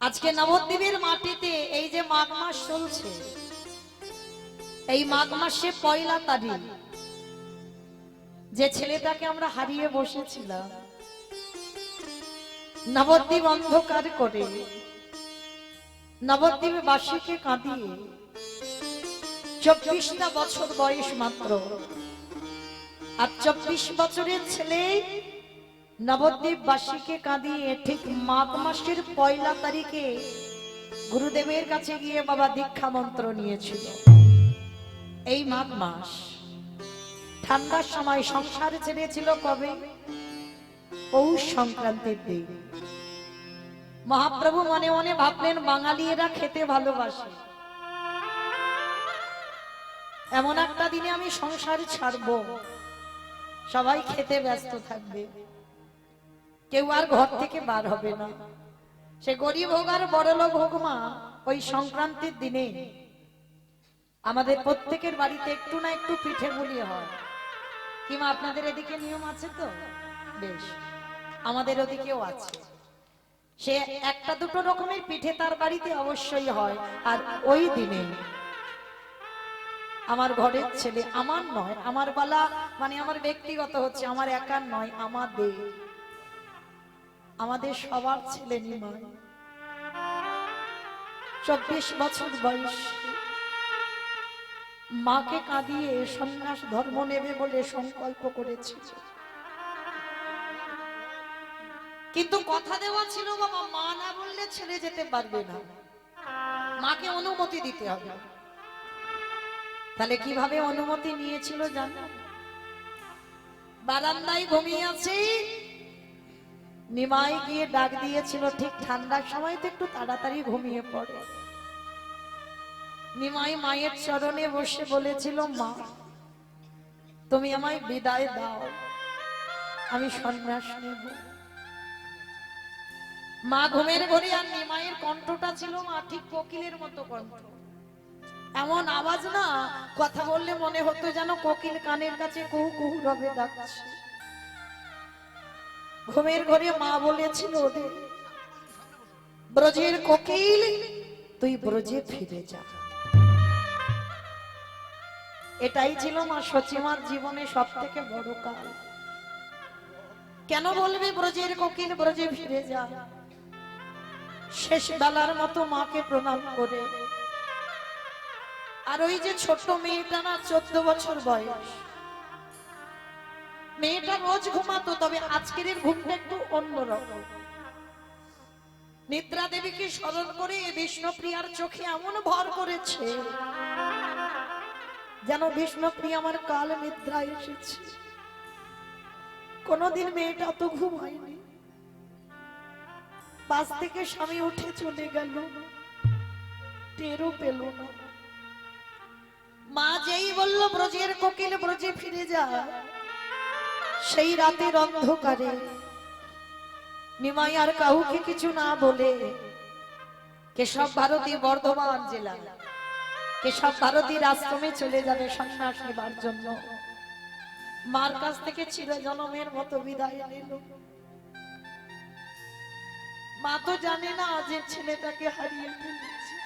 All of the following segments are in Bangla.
আজকে নবদ্বীপের মাটিতে এই যে মাঘ মাস চলছে, এই মাঘ মাসে পয়লা তারিখ যে ছেলেটাকে আমরা হারিয়ে বসেছিলাম, নবদ্বীপ অন্ধকার করে নবদ্বীপে বাসীকে কাঁদিয়ে 24টা বছর বয়স মাত্র, আর 24 বছরের ছেলে নবদ্বীপ বাসীকে কাঁদিয়ে ঠিক মাঘ মাসের পয়লা তারিখে গুরুদেবের কাছে গিয়ে বাবা দীক্ষা মন্ত্র নিয়েছিল। এই মাঘ মাস ঠান্ডার সময় সংসার ছেড়েছিল কবে? পৌষ সংক্রান্তির দিন। মহাপ্রভু মনে মনে ভাবলেন বাঙালিরা খেতে ভালোবাসে, এমন একটা দিনে আমি সংসার ছাড়বো, সবাই খেতে ব্যস্ত থাকবে, কেউ আর ঘর থেকে বার হবে না। সে গরিব হোক আর বড় লোক হোক মা, ওই সংক্রান্তির দিনে আমাদের প্রত্যেকের বাড়িতে একটু না একটু পিঠে পুলি হয়। কিংবা আপনাদের এদিকে নিয়ম আছে তো? বেশ, আমাদের ওদিকেও আছে। সে একটা দুটো রকমের পিঠে তার বাড়িতে অবশ্যই হয়। আর ওই দিনে আমার ঘরের ছেলে, আমার নয়, আমার বলা মানে আমার ব্যক্তিগত হচ্ছে, আমার একার নয়, আমাদের সবার ছেলে নিমাই 24 বছর বয়স মাকে কাঁদিয়ে সন্ন্যাস ধর্ম নেবে বলে সংকল্প করেছে। কিন্তু কথা দেওয়া ছিল বাবা, মা না বললে ছেড়ে যেতে পারবে না, মাকে অনুমতি দিতে হবে। তাহলে কিভাবে অনুমতি নিয়েছিল জানো? বারান্দায় ঘুমিয়ে আছে, নিমাই গিয়ে ডাক দিয়েছিল। ঠিক ঠান্ডার সময় তো একটু তাড়াতাড়ি ঘুমিয়ে পড়ে। নিমাই মায়ের চরণে বসে বলেছিল, মা তুমি আমায় বিদায় দাও, আমি সন্ন্যাস নেব। মা ঘুমের ঘরে, আর নিমাইয়ের কণ্ঠটা ছিল মা ঠিক কোকিলের মতো কণ্ঠ, এমন আওয়াজ না, কথা বললে মনে হতো যেন কোকিল কানের কাছে কুহু কুহু রবে ডাকছে। ঘুমের ঘরে মা বলেছিল, ব্রজের কোকিল তুই ব্রজে ফিরে যা। এটাই ছিল মা সচিমার জীবনে সব থেকে বড় কাল। কেন বলবে ব্রজের কোকিল ব্রজে ফিরে যা? শেষ বেলার মতো মাকে প্রণাম করে, আর ওই যে ছোট মেয়েটা না, 14 বছর বয়স, মেয়েটা রোজ ঘুমাতো, তবে আজকের ঘুমটা একটু অন্যরকম। নিদ্রা দেবীকে স্মরণ করে বিষ্ণুপ্রিয়ার চোখে এমন ভর করেছে যেন বিষ্ণুপ্রিয়া আমার কাল নিদ্রা এসেছে। কোনদিন মেয়েটা তো ঘুমায়নি, বাস থেকে স্বামী উঠে চলে গেল, টেরও পেল না। মা যেই বলল ব্রজের কোকিল ব্রজে ফিরে যা, সেই রাতের অন্ধকারে নিমাই আর কাউকে কিছু না বলে কেশব ভারতী, বর্ধমান জেলা কেশব ভারতীর আশ্রমে চলে যাবে সন্ন্যাস নেবার জন্য। মার কাছ থেকে চিরজনমের মতো বিদায় নিল। মা তো জানে না যে ছেলেটাকে হারিয়ে ফেলেছে।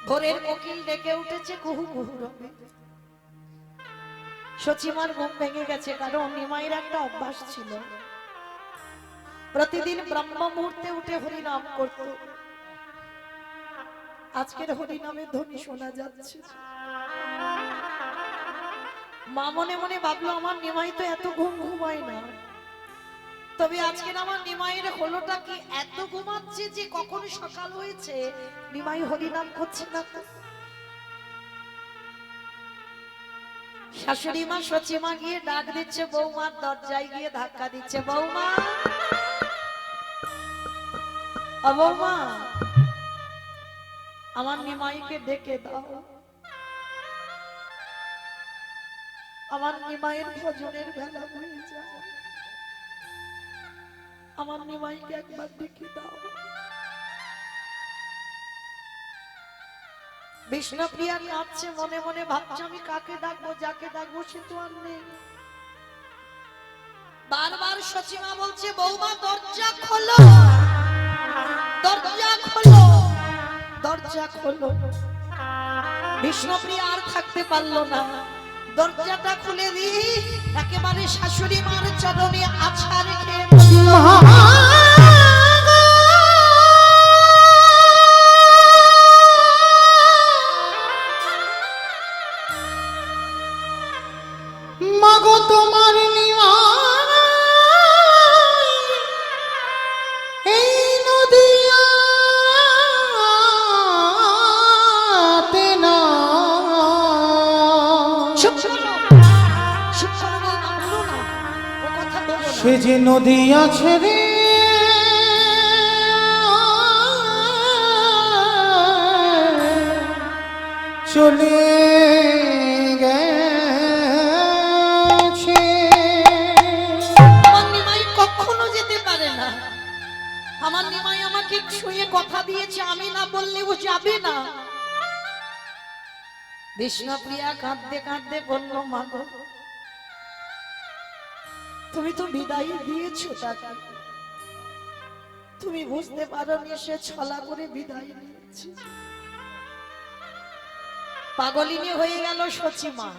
ভোরের কোকিল ডেকে উঠেছে, কুহু কুহু রবে। সচিমার ঘুম ভেঙে গেছে, কারণ নিমাইয়ের একটা অভ্যাস ছিল, প্রতিদিন ব্রহ্ম মুহূর্তে উঠে হরিনাম করত। আজকের হরিনামের ধ্বনি শোনা যাচ্ছে। মা মনে মনে ভাবলো, আমার নিমাই তো এত ঘুম ঘুমায় না, তবে আজকের আমার নিমাইয়ের হলোটা কি, এত ঘুমাচ্ছে যে কখন সকাল হয়েছে নিমাই হরিনাম করছে না। শাশুড়ি মা সচিমা গিয়ে ডাক দিচ্ছে, বৌমার দরজায় গিয়ে ধাক্কা দিচ্ছে, বৌমা ও বৌমা, আমার নিমাইকে ডেকে দাও, আমার নিমাইয়ের ভজনের বেলা হয়ে যায়, আমার নিমাইকে একবার ডেকে দাও। বিষ্ণুপ্রিয়া কাঁদছে, মনে মনে ভাবছে, আমি কাকে ডাকবো, যাকে ডাকবো সে তো আর নেই। বারবার সচিমা বলছে, বৌমা দরজা খোলো। দরজা খোলো, দরজা খোলো। বিষ্ণুপ্রিয়া আর থাকতে পারলো না, দরজাটা খুলে দিয়ে একেবারে শাশুড়ি মার চরণে আছাড় রেখে মাগো তোমার নিমাই এই নদিয়াতে না সে যে নদী আছে রে চলে গেছে। আমার নিমাই কখনো যেতে পারে না। আমার নিমাই আমাকে শুয়ে কথা দিয়েছে, আমি না বললে ও যাবে না। বিষ্ণুপ্রিয়া কাঁদতে কাঁদতে বলল, মা গো, তুমি তো বিদায় দিয়েছো তাকে, তুমি বুঝতে পারোনি সে ছলা করে বিদায় নিয়েছে। পাগলিনী হয়ে গেল সচিমা।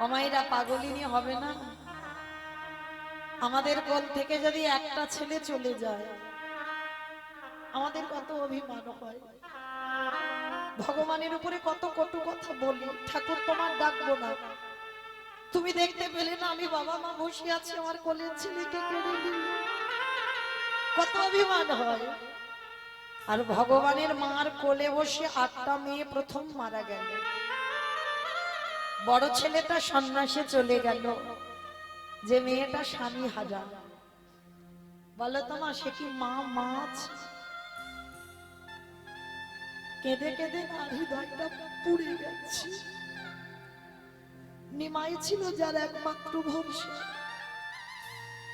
আমায়রা পাগলিনী হবে না? আমাদের কোল থেকে যদি একটা ছেলে চলে যায় আমাদের কত অভিমান হয়, ভগবানের উপরে কত কটু কথা বলি, ঠাকুর তোমার ডাকবো না, তুমি দেখতে পেলে না আমি বাবা মা বসে আছি, আমার কোলের ছেলেকে কেড়ে নিলে, কত অভিমান হয়। আর ভগবানের মার কোলে বসে 8টা মেয়ে প্রথম মারা গেল। বড় ছেলেটা সন্ন্যাসে চলে গেল, যে মেয়েটা স্বামী হারা। বলো তোমার সে কি মা মাছ? কেঁদে কেঁদে আর হৃদয়টা পুড়ে গেছে। নিমাই ছিল যার একমাত্র ভরসা,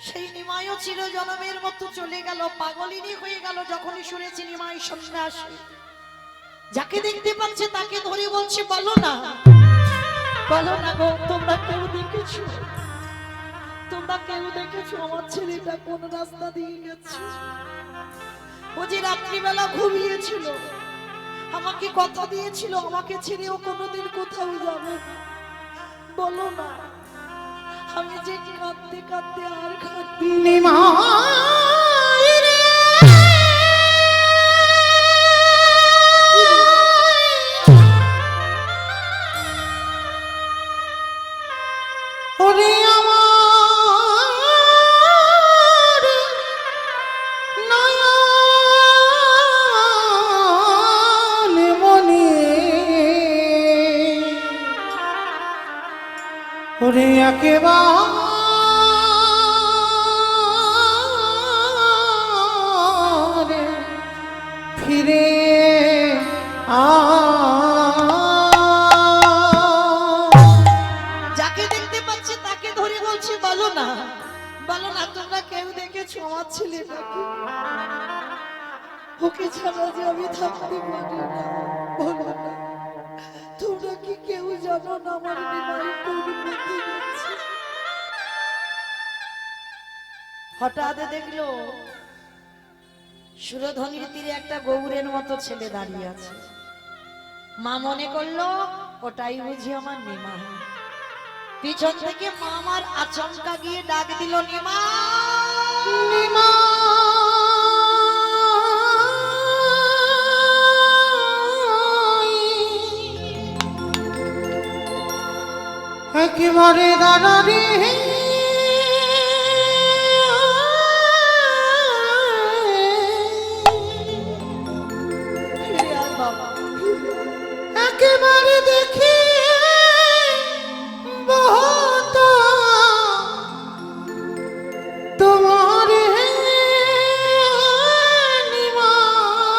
সেই নিমাইও চির জনমের মতো চলে গেল, পাগলিনী হয়ে গেল। যখনই শুনেছি নিমাই সন্ন্যাসী, যাকে দেখতে পাচ্ছে তাকে ধরে বলছে, বলো না, বলো না গো, তোমরা কেউ দেখেছো, তোমরা কেউ দেখেছো আমার ছেলেটা কোন রাস্তা দিয়ে গেছে? ও যে রাত্রিবেলা ঘুমিয়েছিল, আমাকে কথা দিয়েছিল আমাকে ছেড়ে ও কোনোদিন কোথাও যাবে, বলো না। আমি যে কাঁদতে কাঁদতে আর কাঁদতে নিমাই রে ওরে আমার নয়ন মনি ওরে একেবারে ফিরে যাকে দেখতে পাচ্ছে তাকে ধরে বলছি, বলো না, বলো না, তোমরা কেউ দেখেছো আমার ছেলেটাকে? ওকে ছাড়া যে আমি থাকতে পারি না, বলো না। তোমরা কি কেউ জানো না আমার নিমাই কোন পথে যাচ্ছে? হঠাৎ দেখলো সুরধনির তীরে একটা গৌরের মতো ছেলে দাঁড়িয়ে আছে। মা মনে করলো ওটাই বুঝি আমার নিমাই। পিছন থেকে মা আমার আচমকা গিয়ে ডাক দিল, নিমা, নিমা একেবারে দাঁড়ারে একেবারে দেখি বহুত তোমার নিমাই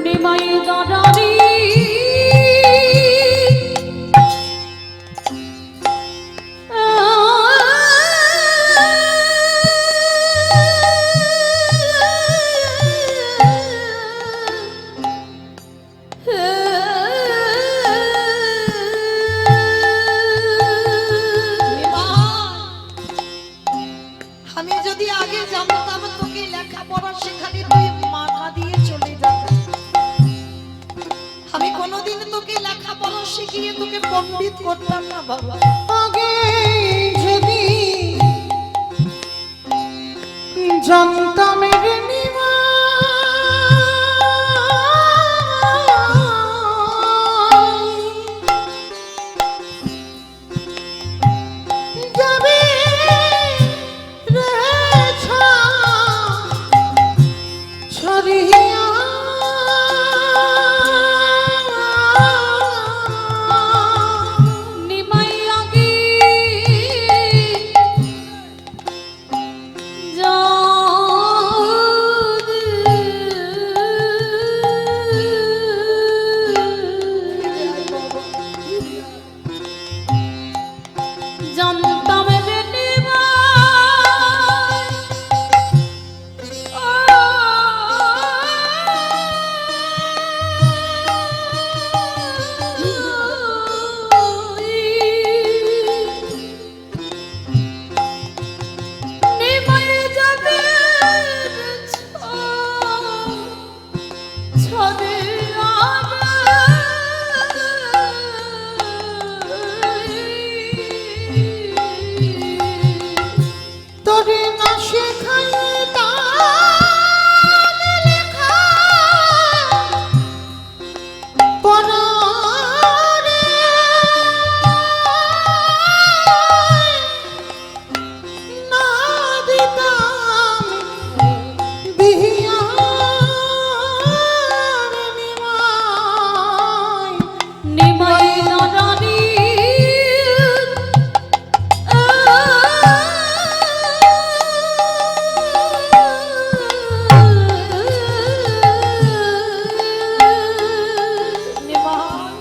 নিমাই দাঁড়ারি আমি যদি আগে জানতাম তোকে লেখাপড়া শেখালে তুই মাথা দিয়ে চলে যাবে, আমি কোনোদিন তোকে লেখাপড়া শিখিয়ে তোকে পণ্ডিত করতাম না বাবা। আগে যদি জানতাম রে নিমা যাবে রে ছড়িয়া নিমাই আগে জানতাম রে নিমাই নিমাই যাবে ছদে তোরে না শেখাই তাল লেখা পড়া রে না দিতাম বিহিয়া রে নিমাই নিমাই নারানি নিমাই,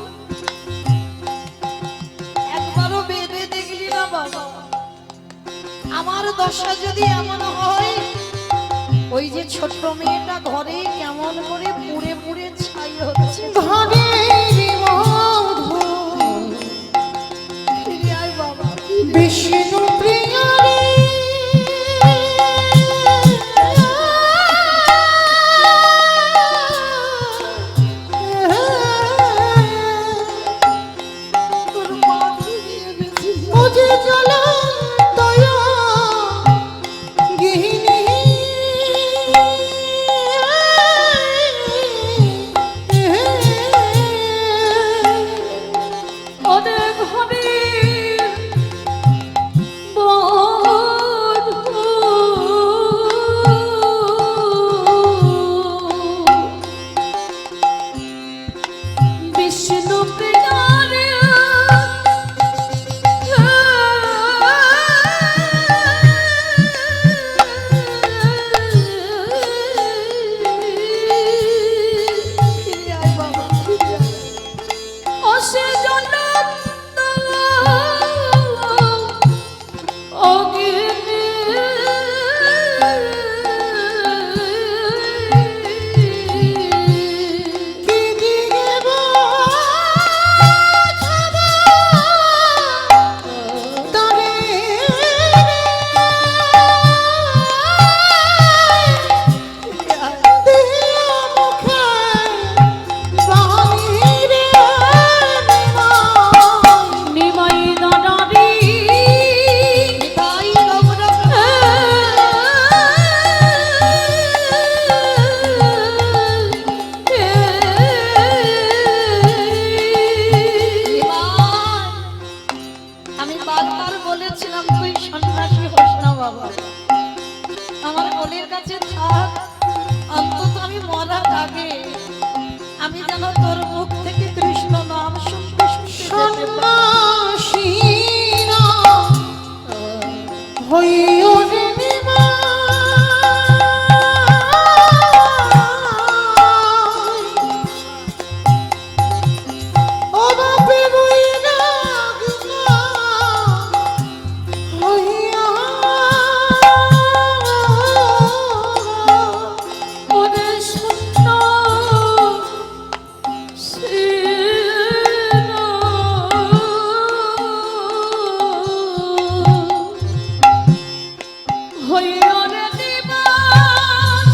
একবারও ভেবে দেখলি না বাবা, আমার দশা যদি এমন হয়, ওই যে ছোট্ট মেয়েটা ঘরে কেমন করে পুড়ে পুড়ে ছাই হচ্ছে, ঘরে মধু ফিরে আয় বাবা। বিষ্ণু প্রিয়ারে তোর মা ফিরিয়ে গেছে। মুঝে জ্বলন্ত গিহিনী ওদের ঘরে বধূ বিষ্ণু প্রিয়ারে ফিরে আয় বাবা, ফিরে আয়। অসে জনন্ত অগ্নি কি দিগে বোঝাবো তরে ফিরে আয়। দেহিয়া মুখে বাহিরে নিমাই নিমাই নারারি তাই গৌরব নিমাই, আমি বারবার বলেছিলাম তুই সন্ন্যাসী হোস না বাবা, আমার কোলের কাছে থাক, অন্তত আমি মরার আগে আমি যেন তোর মুখ থেকে কৃষ্ণ নাম শুনতে শুনতে যেতে পারি। সন্ন্যাসী না হইও রে নিমাই ও বাপে বৈরাগ না হইয়া ওদের শূন্য ওরে নিবাস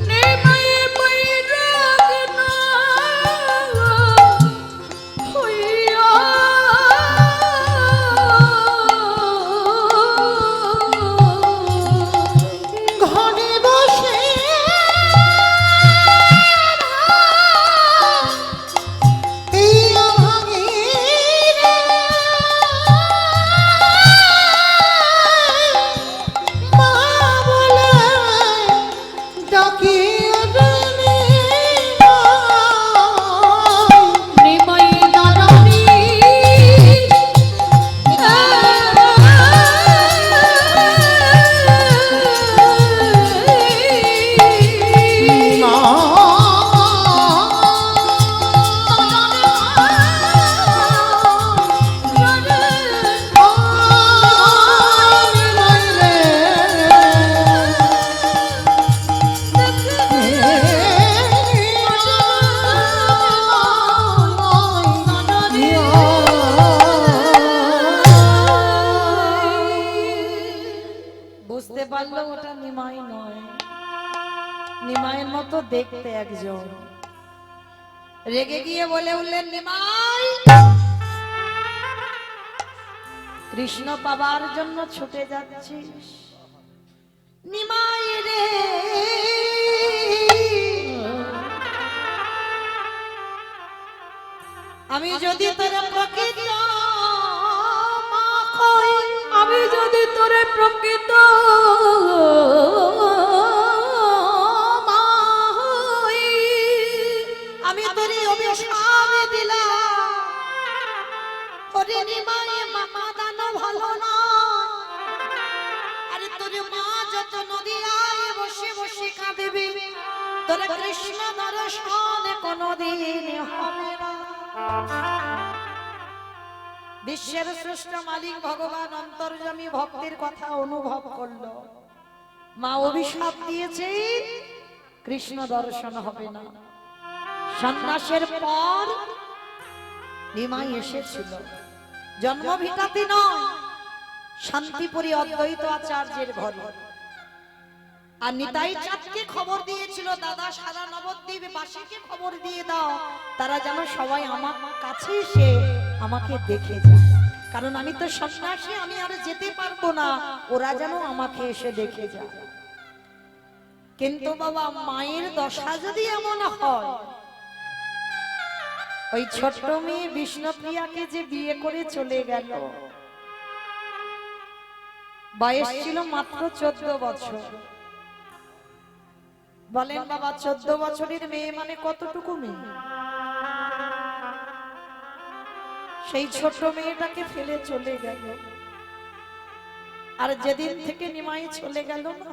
নিমায়ে বৈরাগ না হইয়া ঘরে বসে এই ভাঙিরে মা বলে ডাকি নিমাই নারানি বুঝতে পারলো ওটা নিমাই নয়, নিমাইয়ের মতো দেখতে একজন। রেগে গিয়ে বলে উঠলেন, নিমাই কৃষ্ণ পাবার জন্য ছুটে যাচ্ছিস? নিমাই রে আমি যদি তোর প্রকৃত মা হই, আমি যদি তোরে প্রকৃত মা হই, আমি তোরই অভিশাপ দিলাম। ওরে নিমাই মামা দানো ভালো না, আরে তোর মা যত নদিয়ায় বসে বসে কাঁদবে, তোর কৃষ্ণ দর্শন কোনদিন হবে না। বিশ্বের শ্রেষ্ঠ মালিক ভগবান অন্তর্যামী ভক্তির কথা অনুভব করলো। মা অভিশাপ দিয়েছে, কৃষ্ণ দর্শন হবে না। সন্ন্যাসের পর নিমাই এসেছিল, জন্মভিটাতে নয়, শান্তিপুরী অদ্বৈত আচার্যের ঘরে। আর নিতাই চাঁদকে খবর দিয়েছিল, দাদা সারা নবদ্বীপ বাসীকে খবর দিয়ে দাও, তারা যেন সবাই আমার কাছে এসে আমাকে দেখে যায়, কারণ আমি তো সন্ন্যাসী, আমি আর যেতে পারবো না, ওরা যেন আমাকে এসে দেখে যায়। কিন্তু বাবা, মায়ের দশা যদি এমন হয়, ওই ছোট্ট মেয়ে বিষ্ণুপ্রিয়াকে যে বিয়ে করে চলে গেল, বয়স ছিল মাত্র 14 বছর। বলেন বাবা, 14 বছরের মেয়ে মানে কতটুকু মেয়ে? সেই ছোট মেয়েটাকে ফেলে চলে গেল। আর যেদিন থেকে নিমাই চলে গেল না,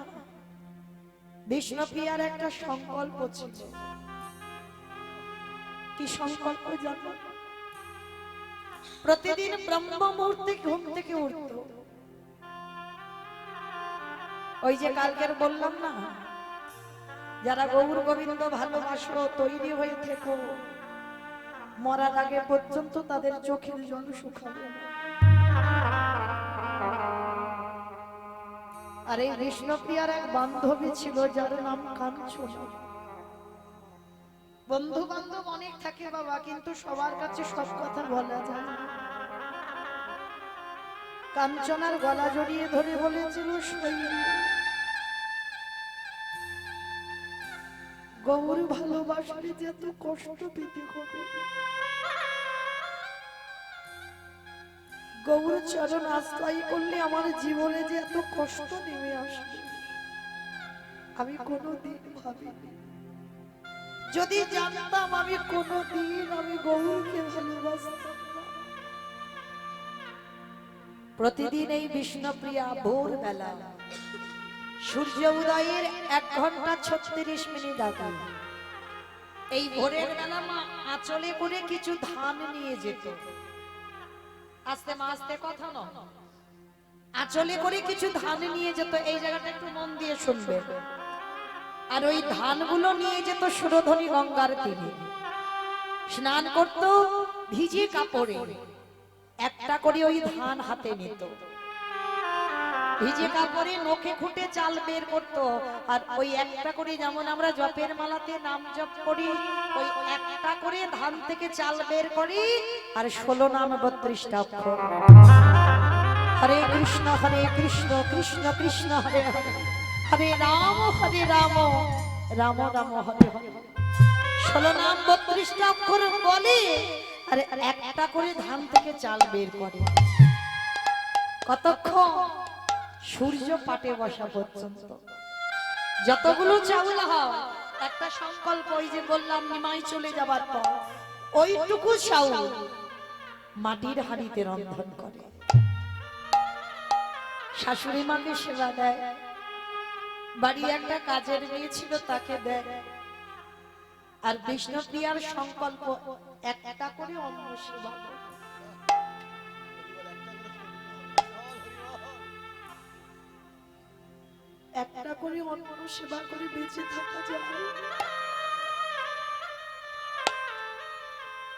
বিষ্ণুপ্রিয়ার একটা সংকল্প ছিল। কি সংকল্প জানো? প্রতিদিন ব্রহ্ম মুহূর্তে ঘুম থেকে উঠত। ওই যে কালকের বললাম না, যারা গৌর গোবিন্দ ভালোবাসো তৈরি হয়ে থেকো, মরার আগে পর্যন্ত তাদের চোখের জল শুকাবে না। আর এই বিষ্ণুপ্রিয়ার এক বান্ধবী ছিল, যার নাম কাঞ্চনা। বন্ধু বান্ধব অনেক থাকে বাবা, কিন্তু সবার কাছে সব কথা বলা যায় না। কাঞ্চনার গলা জড়িয়ে ধরে বলেছিল, গৌর ভালোবাসলে যে এত কষ্ট পেতে হবে, গৌর চরণ আশ্রয় করলে আমার জীবনে যে এত কষ্ট নেমে আসবে, আমি কোনোদিন ভাবিনি। যদি জানতাম, আমি কোনোদিন আমি গৌরকে ভালোবাসতাম না। প্রতিদিন এই বিষ্ণুপ্রিয়া ভোরবেলা সূর্য উদয়ের 1 ঘন্টা 36 মিনিট আগে, এই ভোরের বেলা মা আঁচলে করে কিছু ধান নিয়ে যেত। আস্তে মা, আস্তে কথা নয়, আঁচলে করে কিছু ধান নিয়ে যেত। এই জায়গাটা একটু মন দিয়ে শুনবে। আর ওই ধানগুলো নিয়ে যেত সুরধনী গঙ্গার তীরে, স্নান করত ভিজে কাপড়ে, একটা করে ওই ধান হাতে নিত, ভিজে কাপড়ে নখে খুঁটে চাল বের করতো। আর ওই একটা করে, যেমন আমরা জপের মালাতে নাম জপ করি, ওই একটা করে ধান থেকে চাল বের করি, আর 16 নাম 32টা অক্ষর, হরে কৃষ্ণ কৃষ্ণ কৃষ্ণ হরে হরে, হরে রাম রাম রাম হরে হরে, 16 নাম 32টা অক্ষর বলে, আর একটা করে ধান থেকে চাল বের করে। কতক্ষণ? সূর্য পাটে বসা পর্যন্ত। যতগুলো চাউল হয়, একটা সংকল্প, ওই যে বললাম নিমাই চলে যাবার পর ওইটুকু চাউল মাটির হাঁড়িতে রন্ধন করে, শাশুড়ি মাকে সেবা দেয়, বাড়ি একটা কাজের মেয়ে ছিল তাকে দেয়, আর বিষ্ণুপ্রিয়ার সংকল্প একটা করে অন্ন সেবা করে। একটা করে অন্ন সেবা করে বেঁচে থাকা যায়।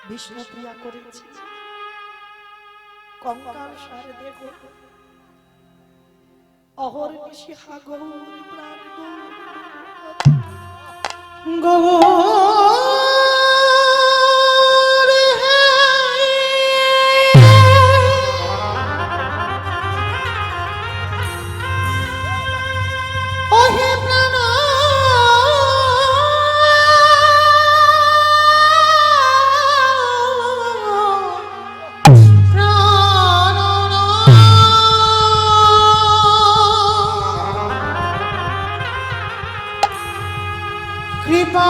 বিষ্ণুপ্রিয়া করেছে, কঙ্কাল সার দেখো, অহর্নিশি হা গৌর প্রাণ গৌর ওহে প্রাণ কৃপা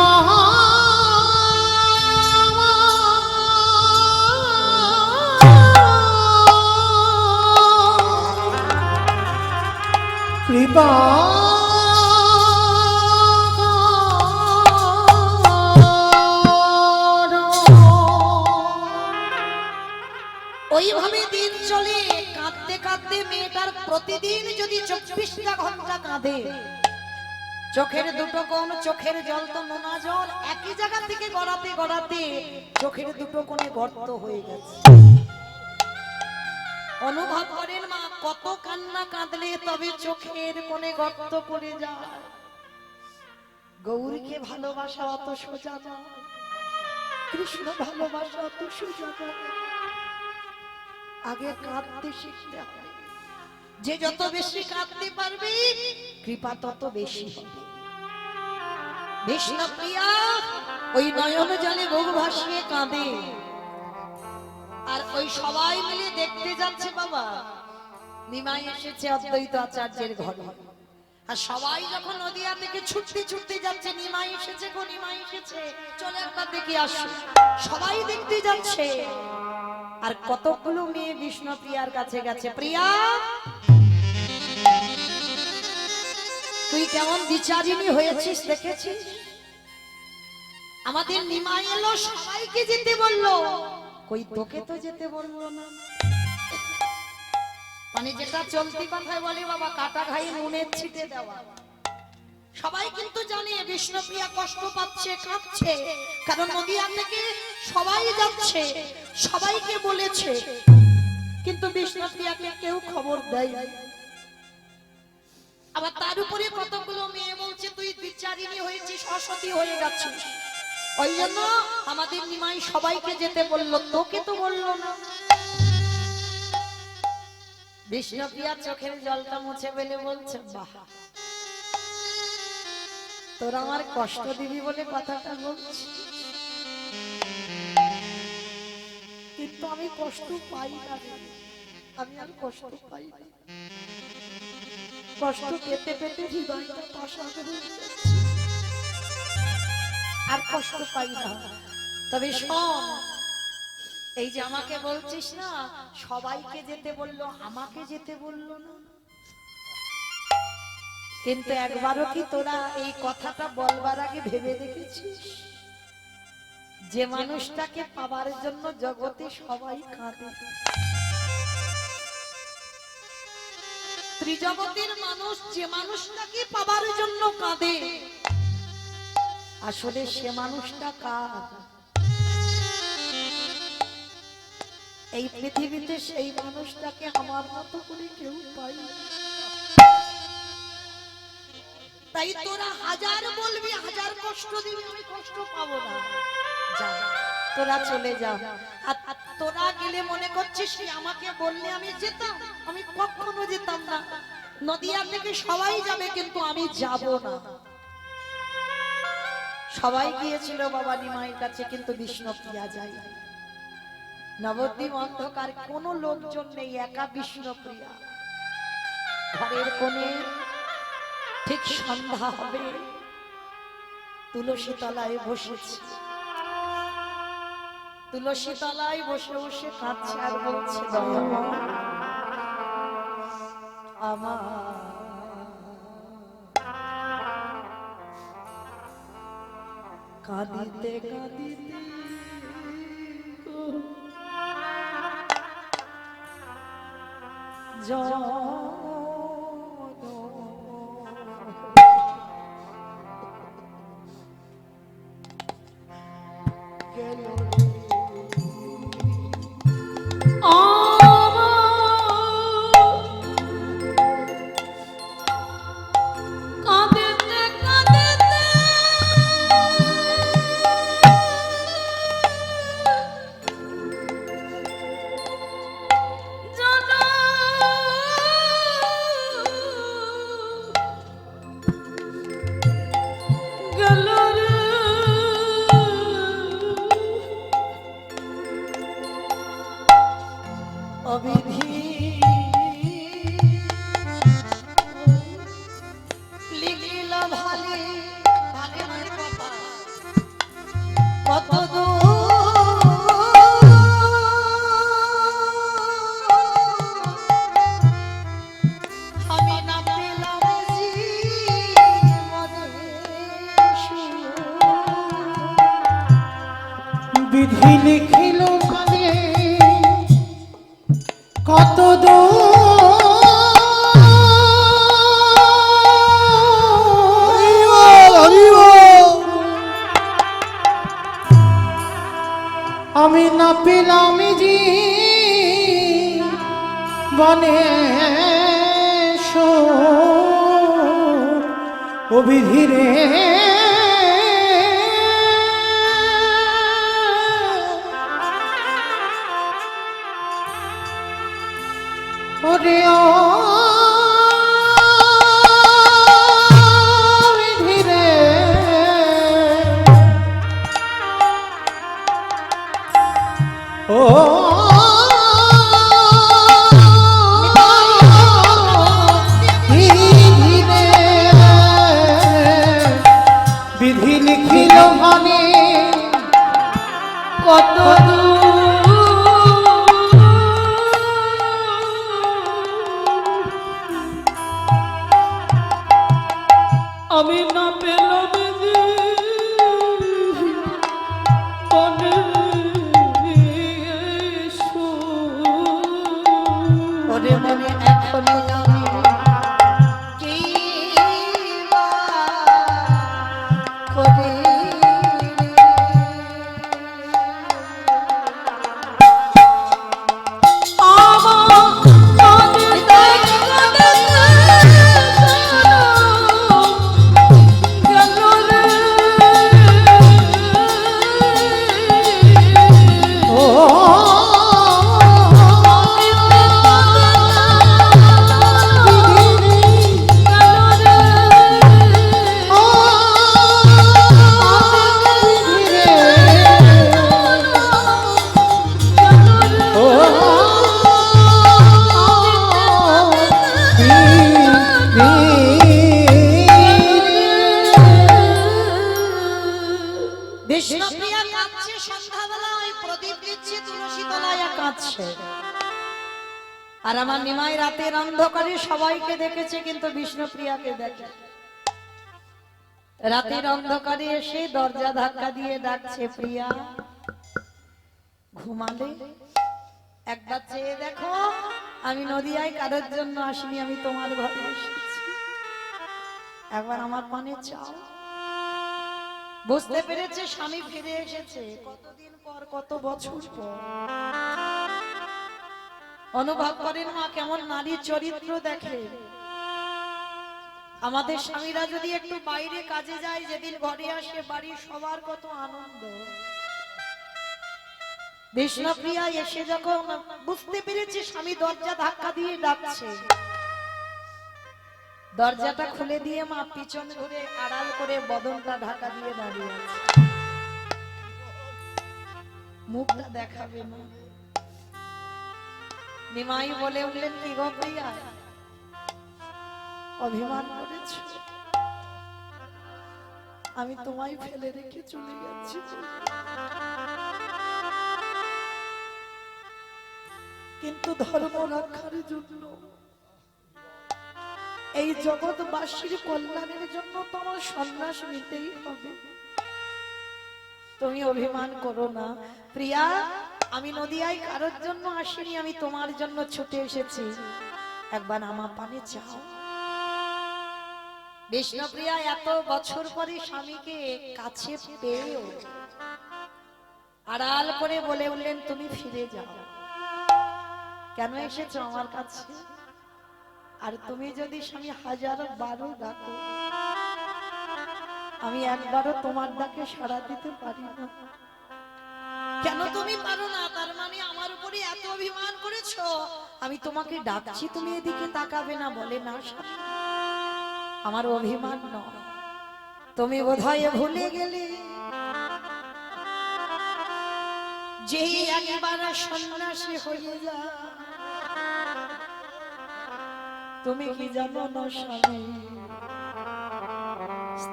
কৃপা ওইভাবে দিন চলে, কাঁদতে কাঁদতে মেয়েটার প্রতিদিন যদি 24টা ঘন্টা কাঁদে, চোখের দুটো কোণ, চোখের জল তো নোনা জল, একই জায়গা থেকে গড়াতে গড়াতে চোখের দুটো কোণে গর্ত হয়ে গেছে। অনুভব করেন মা, কত কান্না কাঁদলে তবে চোখের কোণে গর্ত পড়ে যায়। গৌরীকে ভালোবাসা অত সোজা নয়, কৃষ্ণ ভালোবাসা অত সোজা নয়। আগে কাঁদতে শিখতে হবে, যে যত বেশি কাঁদতে পারবে কৃপা তত বেশি হবে। বিষ্ণুপ্রিয়া ওই নয়ন জলে বুক ভাসিয়ে কাঁদে, আর ওই সবাই মিলে দেখতে যাচ্ছে বাবা নিমাই এসেছে অদ্বৈত আচার্যের ঘরে। আর সবাই যখন নদিয়া থেকে ছুটতে ছুটতে যাচ্ছে, নিমাই এসেছে গো, নিমাই এসেছে, চলে একবার দেখে আসো, সবাই দেখতে যাচ্ছে। আর কতগুলো মেয়ে বিষ্ণুপ্রিয়ার কাছে গেছে, প্রিয়া তুই কেমন বিচারিণী হয়েছিস দেখেছিস? আমাদের নিমাই এলো, সবাইকে যেতে বললো, কই তোকে তো যেতে বললো না। মানে যেটা চলতি কথায় বলে বাবা, কাটা ঘায়ে নুনের ছিটে দেওয়া। সবাই কিন্তু জানে বিষ্ণুপ্রিয়া কষ্ট পাচ্ছে, কাঁদছে, কারণ নদিয়া থেকে সবাই যাচ্ছে, সবাইকে বলেছে, কিন্তু বিষ্ণুপ্রিয়াকে কেউ খবর দেয়। আবার তার উপরে কতগুলো মেয়ে বলছে তুই বিচারিণী হয়েছিস, অসতী হয়ে গেছিস, ওই জন্য আমাদের নিমাই সবাইকে যেতে বললো, তোকে তো বললো না। বিষ্ণুপ্রিয়া চোখের জলটা মুছে ফেলে বলছে, বাহ, তোর আমার কষ্ট দিবি বলে কথাটা বলছি, কিন্তু আমি কষ্ট পাই না, আমি আর কষ্ট পাই না, কষ্ট পেতে পেতে হৃদয়টা পাষাণ হয়ে যাচ্ছে, আর কষ্ট পাই না। তবে শোন, এই যে আমাকে বলছিস না সবাইকে যেতে বললো, আমাকে যেতে বললো না, কিন্তু একবারও কি তোরা এই কথাটা বলবার আগে ভেবে দেখেছিস যে মানুষটাকে পাবার জন্য জগতে সবাই কাঁদে? ত্রিজগতের মানুষ যে মানুষটাকে পাবার জন্য কাঁদে, আসলে সে মানুষটা কার? এই পৃথিবীতে সেই মানুষটাকে আমার মতো করে কেউ পাই না। তাই তোরা হাজার বলবি, হাজার কষ্ট দিবি, আমি কষ্ট পাবো না। যা, তোরা চলে যা। আর তোরা গেলে মনে করছিস কি আমাকে বললে আমি যেতাম? আমি কখনো যেতাম না। নদিয়া থেকে সবাই যাবে কিন্তু আমি যাব না। সবাই গিয়েছিল বাবা নিমাইয়ের কাছে কিন্তু বিষ্ণুপ্রিয়া যায়। নবদ্বীপ অন্ধকার কোনো লোকজন নেই, একা বিষ্ণুপ্রিয়া ঘরের কোণে। ঠিক সন্ধ্যা হবে, তুলসী তলায় বসেছে। তুলসী তলায় বসে বসে কাঁদছে আর বলছে, দয়াময় আমার কাঁদিতে কাঁদিতে কাঁদিতে কাঁদিতে জানা গেল রে। অবিধি লিখিল ভালে, ভালে মানে কথা, কত আমি না পেলাম বিধি লিখিল মানে কত আমি না পেলাম জি বনে অবিধিরে ওরে অবিধিরে ও বিধি লিখিল মানে কত আমি না পেলাম যে বনে ওরে মনে এখনো আমি কি বা করি বিষ্ণুপ্রিয়া কাঁদছে, সন্ধ্যাবেলা ওই প্রদীপ দিচ্ছে তুলসী তলায় কাঁদছে। আর আমার নিমাই রাতের অন্ধকারে সবাইকে দেখেছে কিন্তু বিষ্ণুপ্রিয়াকে দেখে। রাতের অন্ধকারে এসে দরজা ধাক্কা দিয়ে ডাকছে, প্রিয়া ঘুমালে? একবার চেয়ে দেখো, আমি নদিয়ায় কারোর জন্য আসিনি, আমি তোমার ঘরে এসেছি, একবার আমার পানে চাও। বুঝতে পেরেছে স্বামী ফিরে এসেছে, কতদিন পর, কত বছর পর। অনুভব করেন মা কেমন নারীর চরিত্র দেখে। আমাদের স্বামীরা যদি একটু বাইরে কাজে যায়, যেদিন ঘরে আসে বাড়ির সবার কত আনন্দ। বিষ্ণুপ্রিয়া এসে যখন বুঝতে পেরেছে স্বামী দরজা ধাক্কা দিয়ে ডাকছে, দরজাটা খুলে দিয়ে মা পিছন ঘুরে আড়াল করে বদনটা ঢাকা দিয়ে দাঁড়িয়ে আছে। মুখটা দেখাবে না। নিমাই বলে উঠলেন, কি গো প্রিয়া, অভিমান করেছ? আমি তোমায় ফেলে রেখে চলে যাচ্ছি, কিন্তু ধর্ম রক্ষার জন্য, এই জগৎবাসীর কল্যাণের জন্য তোমার সন্ন্যাস নিতেই হবে। তুমি অভিমান করো না প্রিয়া, আমি নদিয়ায় কারোর জন্য আসিনি, আমি তোমার জন্য ছুটে এসেছি, একবার আমার পানে চাও। বিষ্ণুপ্রিয়া এত বছর পরে স্বামীকে কাছে পেয়েও আড়াল করে বলে উঠলেন, তুমি ফিরে যাও। কেন এসেছো আমার কাছে? আর তুমি যদি স্বামী 1000 ডাকো, আমি একবারও তোমার ডাকে সাড়া দিতে পারি না। কেন তুমি পারো না? তার মানে আমার উপরে এত অভিমান করেছো, আমি তোমাকে ডাকছি তুমি এদিকে তাকাবে না? বলে না স্বামী, আমার অভিমান নয়, তুমি বোধহয় ভুলে গেলে যে একবার সন্ন্যাসী হয়ে যায়, তুমি কি জানো না স্বামী,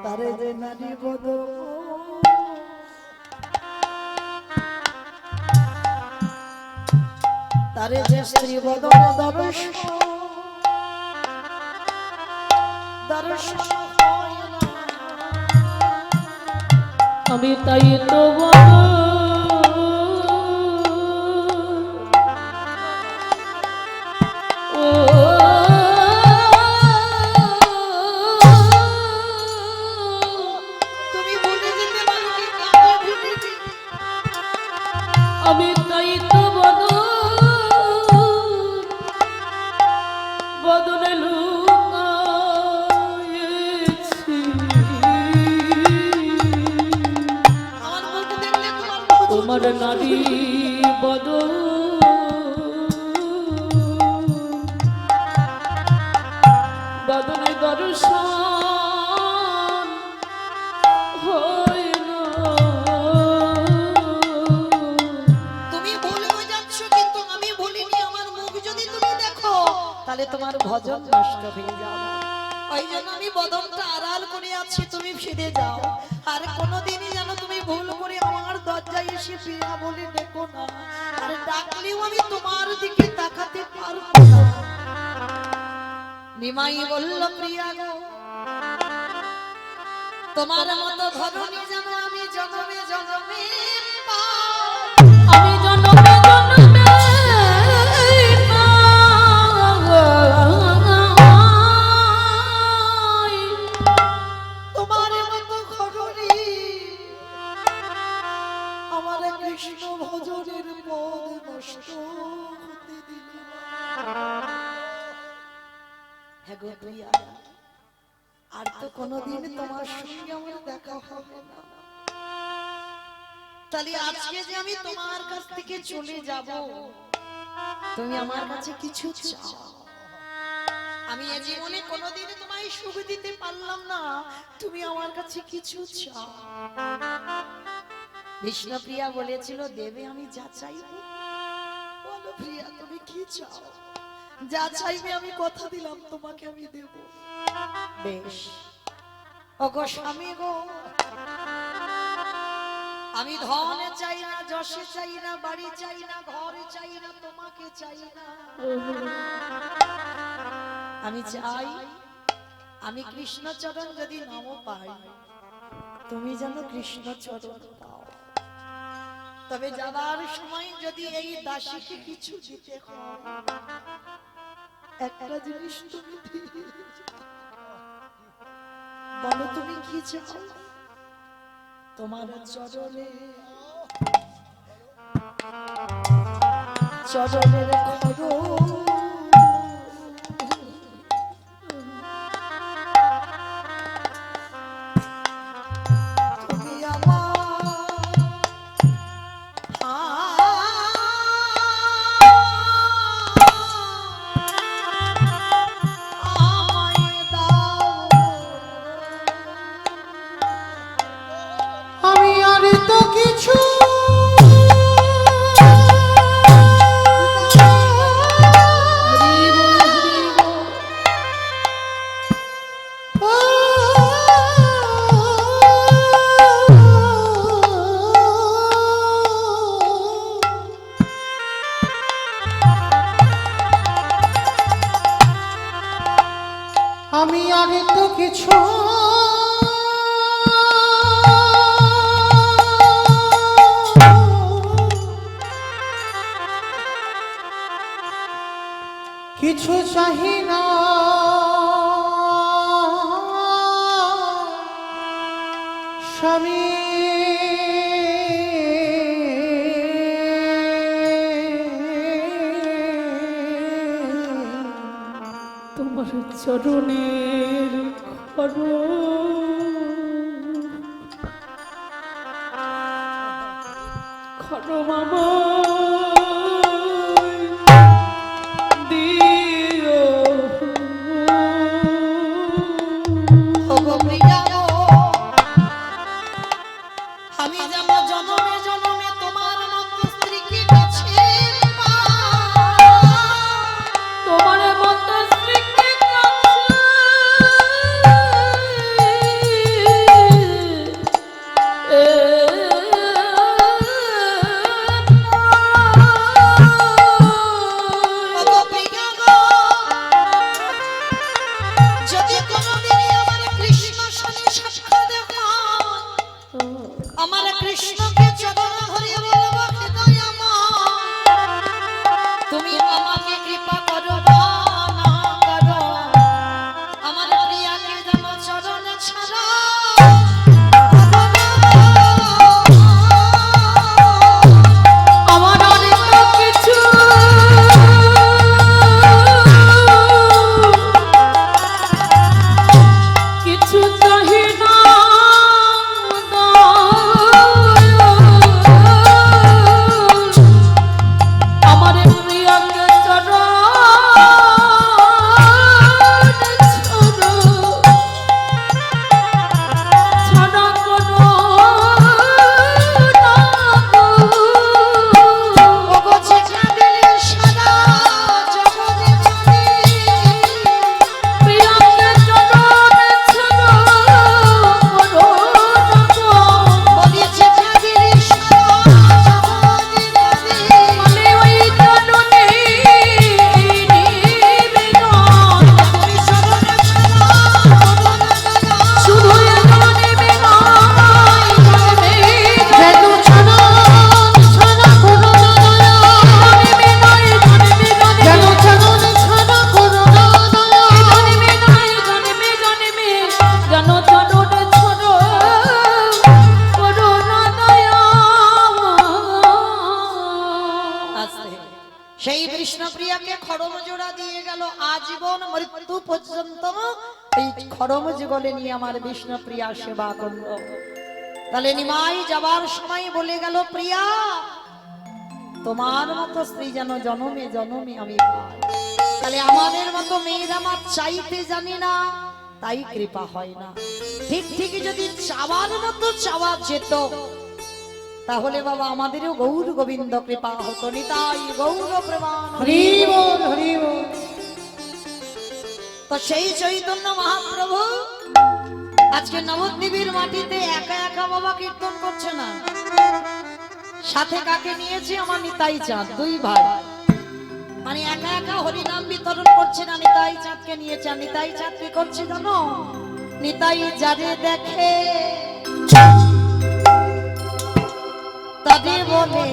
তারে যে নারী বদ, তারে যে স্ত্রী বদন দর্শন, দর্শন হয় না। আমি তাই তো তুমি ভুলে যেতে পারো কি কাকে ভুলেছি? আমি তাই তো বদলে লুকায়েছি। আমার মুখ দেখলে তোমার নারী বদল বদনে দর্শন হয় না। তুমি ভুল বোঝাচ্ছ, কিন্তু আমি ভুলিনি। আমার মুখ যদি তুমি দেখো, তাহলে তোমার ভজন নষ্ট হয়ে যাবে। ওই জন্য আমি বদনটা আড়াল করে আছি, তুমি ফিরে যাও। আর কোনোদিনই যেন তুমি ভুল করে আমার দরজায় এসে প্রিয়া বলে ডেকো না। আর ডাকলেও আমি তোমার দিকে তাকাতে পারবো না। নিমাই বলল, প্রিয়া গো, তোমার মতো ধরনী যেন আমি জন্মে জন্মে পাই। আমি জন্মে জন্মে তোমার মতো ঘরণী আমার কৃষ্ণ ভজনের পদ নষ্ট হতে দিল না। হ্যাঁ গো প্রিয়া, আর তো কোনোদিন তোমার সঙ্গে আমার দেখা হবে না। তাহলে আজকে যে আমি তোমার কাছ থেকে চলে যাব, তুমি আমার কাছে কিছু চাও। আমি এ জীবনে কোনোদিন তোমায় সুখ দিতে পারলাম না, তুমি আমার কাছে কিছু চাও। বিষ্ণুপ্রিয়া বলেছিল, দেবে আমি যা চাইবো। বলো প্রিয়া, তুমি কি চাও? যা চাইবে আমি কথা দিলাম তোমাকে আমি দেব। বেশ। ওগো স্বামী গো, আমি ধন চাই না, যশে চাই না, বাড়ি চাই না, ঘর চাই না, তোমাকে চাই না। আমি চাই আমি কৃষ্ণচরণ যদি নাম পাই, তুমি যেন কৃষ্ণচরণ পাও। তবে যাবার সময় যদি এই দাসীকে কিছু দিতে হয়, একটা জিনিস তুমি বলো, তুমি কি চাও? তোমার চরণে চরণের খড় তুমি আমার আমায় দাও। আমি আর তো কিছু আমি আর তো কিছু কিছু চাহি না স্বামী তোমার চরণের খড় খড় মামা দিও ওগো প্রিয়া গো, আমি যাব জনমে জনমে তোমার মতো স্ত্রীকে কাছে তোমার মতো স্ত্রীকে ওগো প্রিয়া গো, যদি কোনোদিনই আমার কৃষ্ণ শনি সাক্ষাৎ হয়, আমার কৃষ্ণকে চরণ ধরে বলবো হৃদয় আমার, তুমি আমাকে কৃপা করো বা না করো, আমার প্রিয়াকে যেন চরণ ছাড়া আমার অনেক কিছু কিছু চাহি না আমার প্রিয়াকে চরণ ছাড়া কোনো ওগো যেখানে দিলে সারা জগতে জানে, প্রিয়াকে চরণ ছাড়া কোনো বলি যেখানে দিলে সারা জগতে জানে, মানে ওই জননী নিবেদন তুমি চরণ ছাড়া করো না দয়া। শুধু এ জননী নয় জন্মে যেন ছাড়া ছাড়া করো না দয়া জন্মে নয় জন্মে যেন জন্মে ছাড়া করো না দয়া জন্মে নয় জন্মে জন্মে যেন চরণে ছড়ো করুণা দয়া আস্তে সেই কৃষ্ণপ্রিয়াকে খড়ম জোড়া দিয়ে গেল আজীবন মৃত্যু পর্যন্ত এই খড়ম যুগলে নিয়ে আমার বিষ্ণুপ্রিয়া সেবা করল। তাহলে নিমাই যাবার সময় বলে গেল, প্রিয়া তোমার মতো স্ত্রী যেন জনমে জনমে আমি পাই। তাহলে আমাদের মতো মেয়েরা আমার চাইতে জানি না, তাই কৃপা হয় না। ঠিক ঠিকই যদি চাওয়ার মতো চাওয়া যেত, তাহলে বাবা আমাদেরও গৌর গোবিন্দ কৃপা হতো। নিতাই গৌর প্রমাণ। হরি বল হরি বল তো সেই চৈতন্য মহাপ্রভু আজকে নবদ্বীপের মাটিতে একা একা বাবা কীর্তন করছে না, সাথে কাকে নিয়েছে? আমার নিতাই চাঁদ, দুই ভাই। মানে একা একা হরিনাম বিতরণ করছে না, নিতাই চাঁদকে নিয়েছে। আর নিতাই চাঁদ কি করছে জানো? নিতাই যারে দেখে তাদের বলে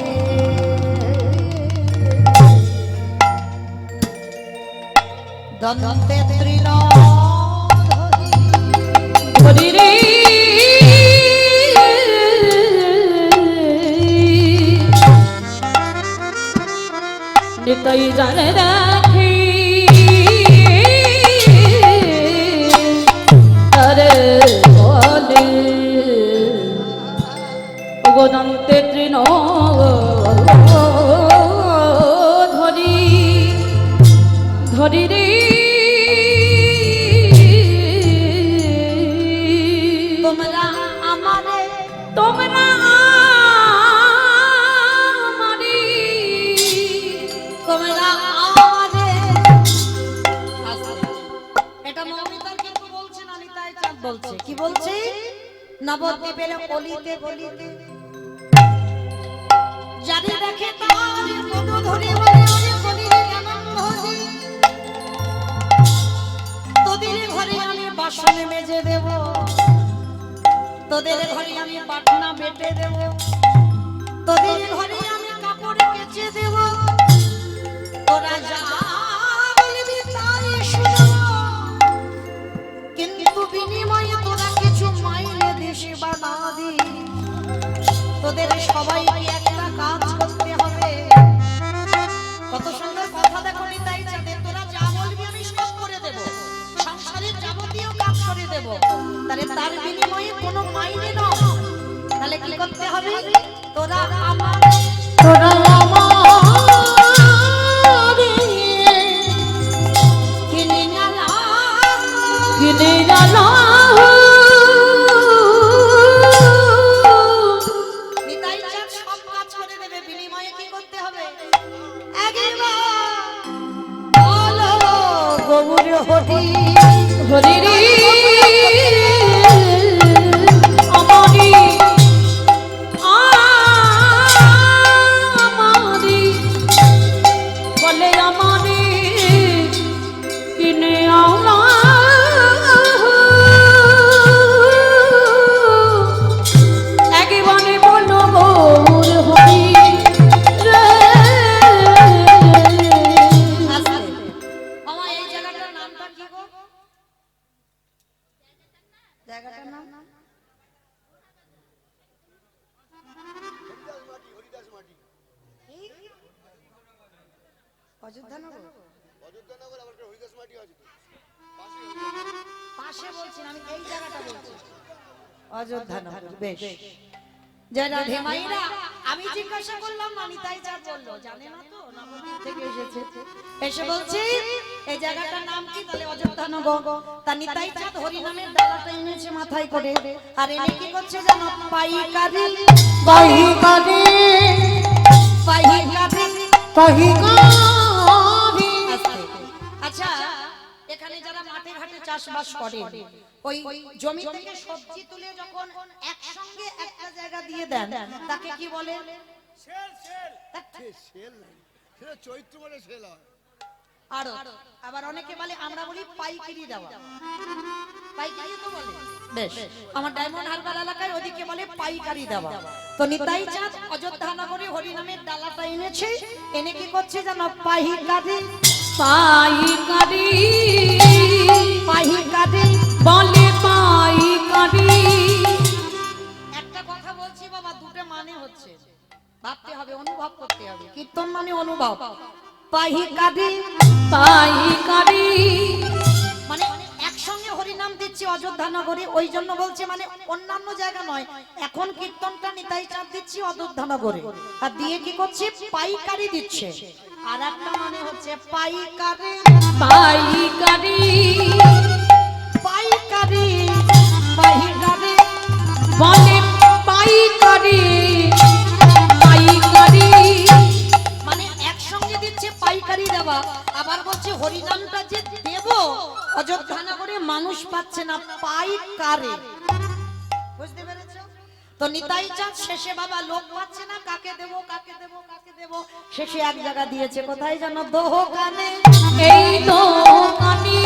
দন্তে তৃণধরি। হরি রে নিতাই জানে রাখি আরে বলে গোদন্তে তৃণ ধরি ধরি রে তোমরা আমারে তোমরা আমারে তোমরা আমারে এটা মৌমিতার কিন্তু বলছে না, নিতাই চাঁদ বলছে। কি বলছে? নবদ্বীপের অলিতে গলিতে যারে দেখে তার পদ ধরে বলে ওরে গলির কেমন ভজি, তোদের ঘরে আমি বাসন মেজে দেব, তোদের ঘরে আমি পাটনা বেটে দেব, তোদের ঘরে আমি কাপড় কেচে দেব, তোরা যা বলবি তাই শুনব, কিন্তু বিনিময়ে তোরা কিছু মাইনে দেশে বা না দি, তোদের সবাইকে একটা কাজ করতে হবে। কত সুন্দর কথা দেখো নিতাই চাঁদের, তোরা যা বলবি আমি সব করে দেব, সংসারের যাবতীয় কাজ করে দেব, তাহলে তার বিনিময়ে কোনো মাইনে নাও, তাহলে কি করতে হবে? তোরা আমার তোরা আমারে কিনে নালা কিনে জানা নিতাই চাঁদ সব কাজ করে দেবে, বিনিময়ে কি করতে হবে? একবার বলো গৌর হরি হরি রে আমারি আমারি বলে আমারি কিনে আনা একবারে বলো গৌর হরি রে মামা এই জায়গাটার নামটা কি গো? জায়গাটার নাম অযোধ্যানগর। পাশে বলছি না, আমি এই জায়গাটা বলছি অযোধ্যানগর। বেশ যারা ঢেমাইরা, আমি জিজ্ঞাসা করলাম না, নিতাই চাঁদ বললো জানে না তো, নবদ্বীপ থেকে এসেছে, এসে বলছি এই জায়গাটার নাম কি? তাহলে অযোধ্যানগর। তা নিতাই চাঁদ হরি নামের ডালাটা এনেছে মাথায় করে, আর এনে কি করছে জানো? পাইকারি কহিকারে পাইকারি কহিকারে আচ্ছা, এখানে যারা মাঠে ঘাটে চাষবাস করে, ওই জমি থেকে সবজি তুলে যখন একসঙ্গে একটা জায়গা দিয়ে দেন, তাকে কি বলে? চৈত্র বলে সেল হয়। আরো আবার অনেকে বলে, আমরা বলি পাইকারি দেওয়া, পাইকারি তো বলে। বেশ, আমার ডায়মন্ড হারবার এলাকায় ওদিকে বলে পাইকারি দেওয়া। তো নিতাই চাঁদ অযোধ্যানগরে হরি নামের ডালাটা এনেছে, এনে কি করছে জানো? পাইকারি পাইকারি পাইকারি বলে পাইকারি একটা কথা বলছি বাবা, দুটো মানে হচ্ছে, ভাবতে হবে, অনুভব করতে হবে। কীর্তন মানে অনুভব। পাইকারি পাইকারি মানে একসঙ্গে হরিনাম দিচ্ছে অযোধ্যানগরে, ওই জন্য বলছে, মানে অন্যান্য জায়গা নয়, এখন কীর্তনটা নিতাই চাঁদ দিচ্ছি অযোধ্যানগরে, আর দিয়ে কি করছে? পাইকারি দিচ্ছে। আর একটা মানে হচ্ছে পাইকারি পাইকারি পাইকারি পাইকারি বলে পাইকারি পাইকারি মানে একসঙ্গে দিচ্ছে পাইকারি দেওয়া, আবার বলছে হরিনামটা যে দেব অযোধ্যানগরে মানুষ পাচ্ছে না, পাইকারি। বুঝতে পেরেছো? তো নিতাই চাঁদ শেষে বাবা লোক পাচ্ছে না, কাকে দেব কাকে দেব কাকে দেব, শেষে এক জায়গা দিয়েছে, কোথায় জানো? দোকানে। এই দোকানি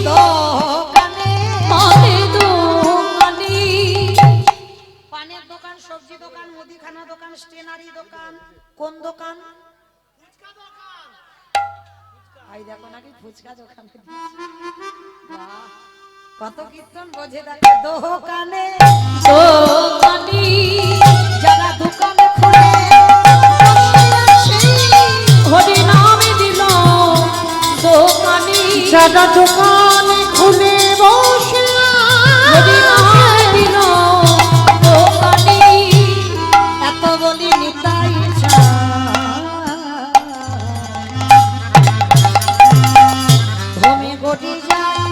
দোকানে বলে দোকানি পানের দোকান, সবজি দোকান, মুদিখানা দোকান, স্টেনারি দোকান, কোন দোকান? আই দেখো নাকি ফুচকা দোকান। বাহ, কত কীর্তন বোঝে দেখো। দোকানে দোকানি যারা দোকান খুলে হরি নামে দাদা দোকানে খুলে বসে যদি না দিল দোকানি এত বলি নিতাই ঘুমে গড়ি যায়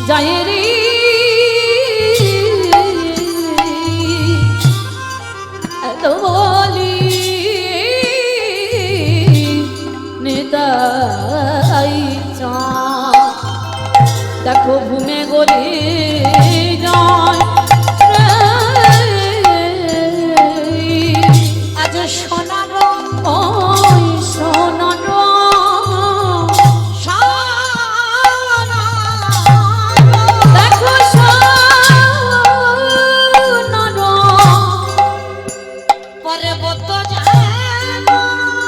যায় রে এত বলি নিতাই চাঁদ দেখো ঘুমে গলি যায় আজ সোনার ওই সোনার দেখো সোনার পরে বত যেন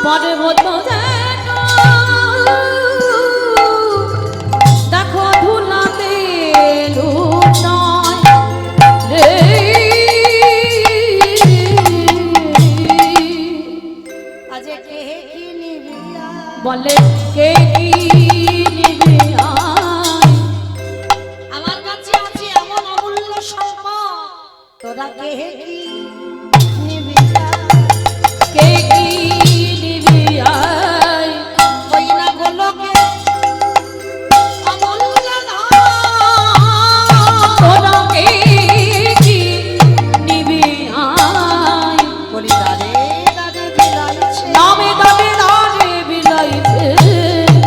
পরে মতো যেন দেখো ধুলাতে লুটায় রে আজ কে কি নিবিয়া বলে কে কি নিবে আয় আমার কাছে আছে এমন অমূল্য সম্পদ তোরা কে কি নিবিয়া কে কি নিবে আয় ওই না গোলকে অমূল্য ধন। তোরা কে কি নিবে আয় বলি দাঁড়ে দাঁড়ে বিলাইছে নামে দাবে দাঁড়ে বিলাইছে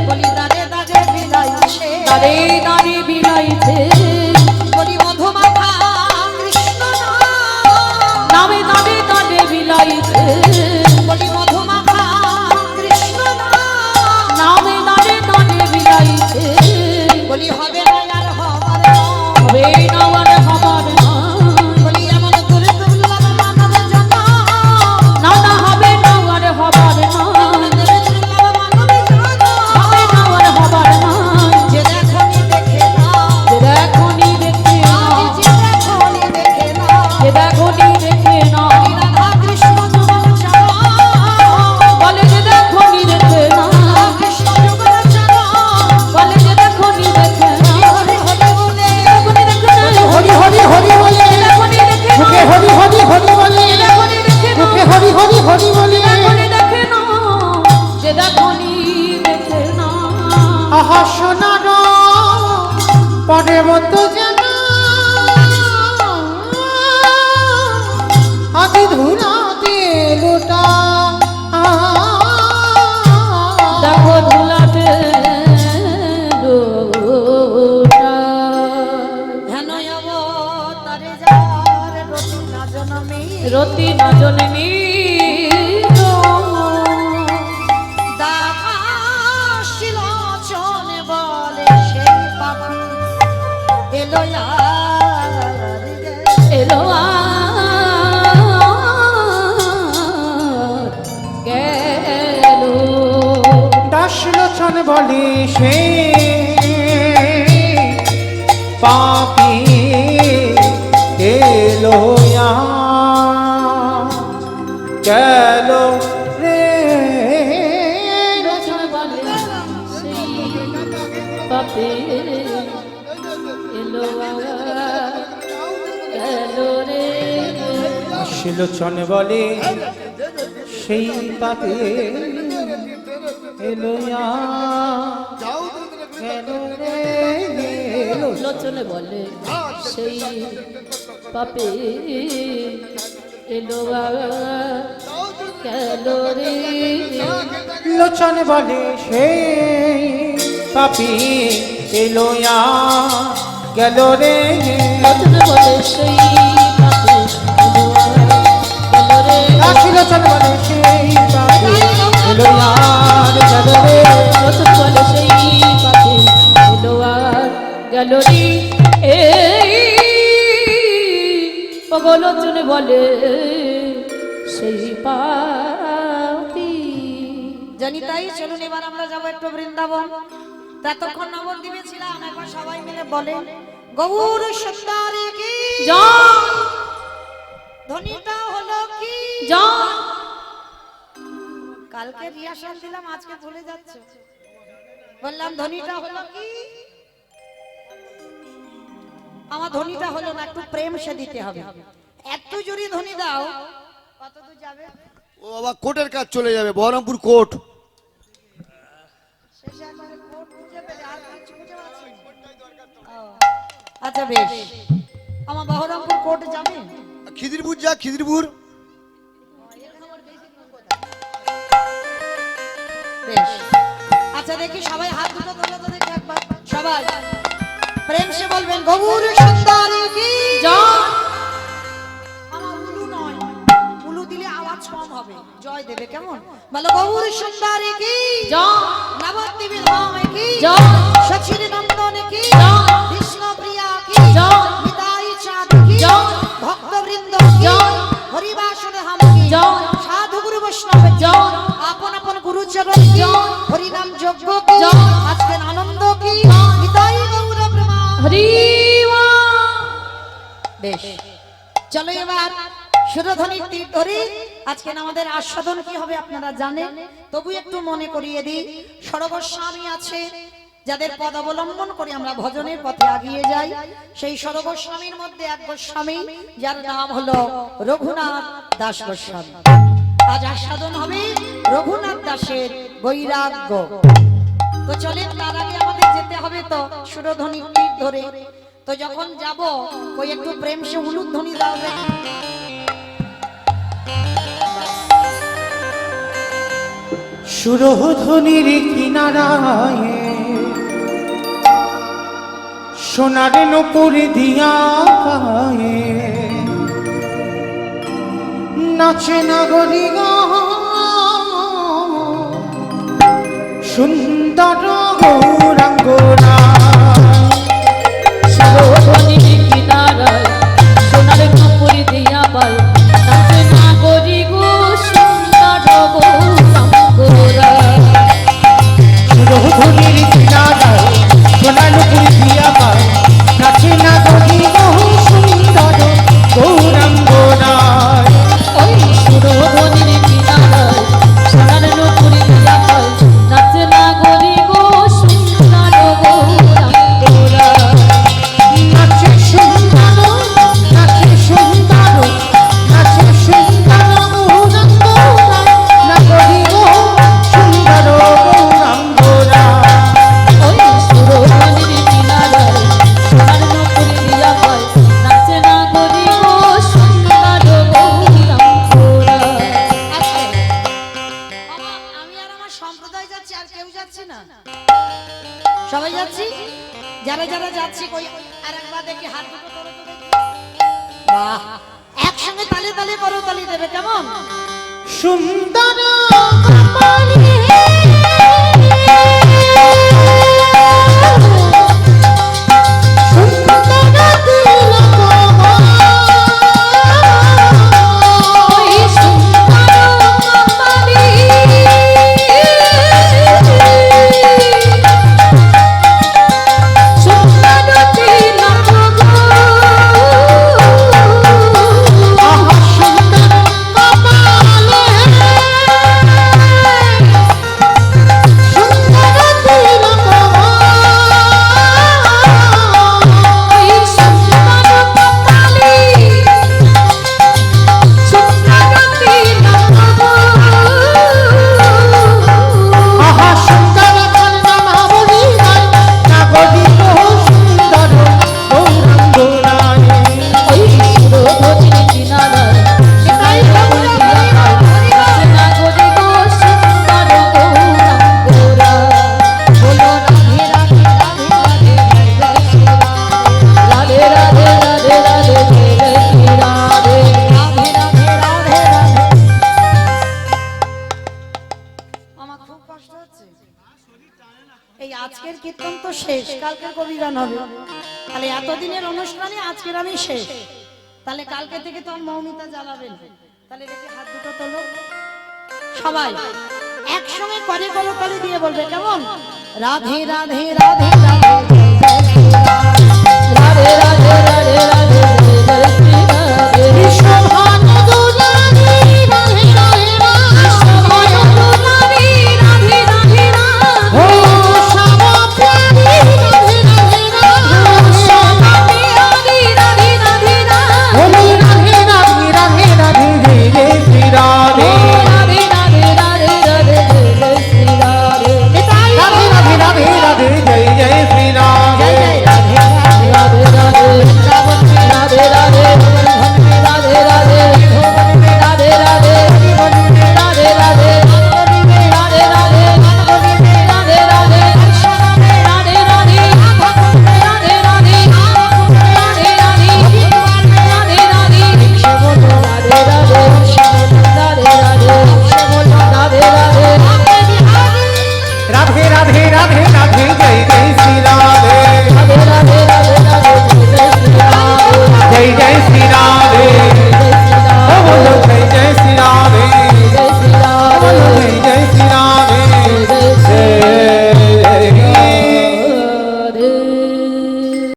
বলি দাঁড়ে দাঁড়ে বিলাইছে দাঁড়ে দাঁড়ে বিলাইছে বলি মধুমাখা কৃষ্ণ নাম। নামে দাঁড়ে দাঁড়ে বিলাইছে বলি মধুমাখা কৃষ্ণ নাম। নামে দাঁড়ে দাঁড়ে বিলাইছে বলি হবে না আর হবার নয়। হবে না আর হবার না বলি এমন করে দুর্লভ মানব জন্ম না না হবে না আর হবার না এমন করে দুর্লভ মানব জন্ম হবে না আর হবার না যে দেখনি দেখে না যে দেখনি দেখে না যে দেখনি দেখে না যে দেখনি দেখে না রাধা কৃষ্ণ যুগল চরণ বলে যে দেখনি দেখে না কৃষ্ণ যুগল চরণ বলে যে দেখনি দেখে না হরি হরি বলে দেখনি দেখে না হরি হরি হরি বলে দেখনি দেখে না মুখে হরি হরি হরি বলে দেখনি দেখে না মুখে হরি হরি হরি বলে দেখনি দেখে না যে দেখনি দেখে না আহা সোনার পর্বত যেন আদি ধুলাতে লোটা দেখো ধুলাতে লোটা হেন অবতারে যার রতি না জনমে রতি না জন্মি দাসিল চনে বলে সেই পাপি এলো আর রে। এলো গেল দাসলোচন বলে সে পাপি এলো গেল রে রচন বলে সেই পাপে এলো গেল রে দাসলোচন বলে সেই পাপি এলো যাও গেল রে লোচনে বলে সেই পাপে এলো গেল রে লোচন বলে সেই পাপি এলো গেল রে লোচনে বলে সেই পাপে এলো গেল রে লোচন বলে সেই পাপি এলো গেল রে লোচনে বলে সেই পাপে এলো গেল রে লোচনে বলে সেই পাপি জানি তাই চলুন এবার আমরা যাবো একটু বৃন্দাবন। ততক্ষণ নবদ্বীপে ছিলাম, একবার সবাই মিলে বলে গৌর সত্তারে কি যান ধ্বনিটা হলো কি যান কালকে রিহার্সাল দিলাম, আজকে ভুলে যাচ্ছে। বললাম ধ্বনিটা হলো কি? আমার ধ্বনিটা হলো না, একটু প্রেম সে দিতে হবে। এত জোরে ধ্বনি দাও, কত দূর যাবে? ও বাবা কোর্টের কাজ চলে যাবে, বহরমপুর কোর্ট। শেষে একবারে কোট খুঁজে পেলে, আর কিছু খুঁজে পাচ্ছি না। ও, আচ্ছা বেশ, আমার বহরমপুর কোর্ট যাবে। খিদিরপুর যা, খিদিরপুর। বেশ, আচ্ছা দেখি সবাই হাত দুটো তোলো তো দেখি একবার। সবাই প্রেম সে বলবেন গৌর সুন্দরী কি জয়। আমার উলু নয়, উলু দিলে আওয়াজ কম হবে, জয় দেবে কেমন? বলো গৌর সুন্দরী কি জয়। নবদ্বীপের ধামে কি জয়। সচির নন্দনে কি জয়। কৃষ্ণ প্রিয়া কি জয়। নিতাই চাঁদ কি জয়। ভক্তবৃন্দ কি জয়। হরিবাসন ধাম কি জয়। সাধু গুরু বৈষ্ণব কি জয়। আপন আপন গুরুচরণ কি জয়। হরিনাম যজ্ঞ কি জয়। আজকের আনন্দ কি জয়। নিতাই গৌর প্রেমা। হরি বেশ, চলো এবার সুরধ্বনির তীর ধরি। আজকে আমাদের আস্বাদন কি হবে আপনারা জানেন, তবু একটু মনে করিয়ে দিই। সরগোস্বামী আছে যাদের পদ অবলম্বন করে আমরা ভজনের পথে এগিয়ে যাই, সেই সরগোস্বামীর মধ্যে এক গোস্বামী যার নাম হলো রঘুনাথ দাস গোস্বামী। আজ আস্বাদন হবে রঘুনাথ দাসের বৈরাগ্য। তো চলেন, তার আগে আমাদের যেতে হবে তো সুরধ্বনির তীর ধরে। তো যখন যাব ওই একটু প্রেম সে উলুধ্বনি দাও দেখি। সুরধ্বনির কিনারায় সোনার নূপুর দিয়া গায়ে নাচে নাগরী সুন্দর গৌরাঙ্গনা। সুরধ্বনির কিনারায় সোনার নূপুর দিয়া পায় নাচে নাগরী গো সুন্দর গৌরাঙ্গরা। সুরধ্বনির কিনারায় সোনার নূপুর দিয়া পায় নাচে নাগরী সুন্দর গৌরাঙ্গনা। ওই সুরধ্বনির কিনারায় সোনার নূপুর দিয়া পায় নাচে নাগরী গো সুন্দর গৌরাঙ্গরা। নাচে সুন্দর, নাচে সুন্দর, নাচে সুন্দর গৌরাঙ্গনা, নাগরী গো সুন্দর গৌরাঙ্গনা। ওই সুরধ্বনির কিনারায় সোনার নূপুর দিয়া পায় নাচে নাগরী গো সুন্দর গৌরাঙ্গরা। আজকে আমি আর আমার সম্প্রদায় যাচ্ছি, আর কেউ যাচ্ছে না? সবাই যাচ্ছি? যারা যারা যাচ্ছি কই আর একবার দেখি হাত দুটো তোলো তো দেখি। বাহ, একসঙ্গে তালে তালে করো, তালি দেবে কেমন? সুন্দর কপালে সুন্দর তিলক ওই সুন্দর কপালে সুন্দর তিলক গো। আহা সুন্দর কপালে এই আজকের কীর্তন তো শেষ, কালকের কবি গান হবে। তাহলে এতদিনের অনুষ্ঠানে আজকের আমি শেষ, তাহলে কালকে থেকে তো মৌমিতা জ্বালাবেন। তাহলে দেখি হাত দুটো তোলো, সবাই একসঙ্গে করে করতালি দিয়ে বলবে কেমন? রাধে রাধে রাধে রাধে জয় জয় শ্রী রাম।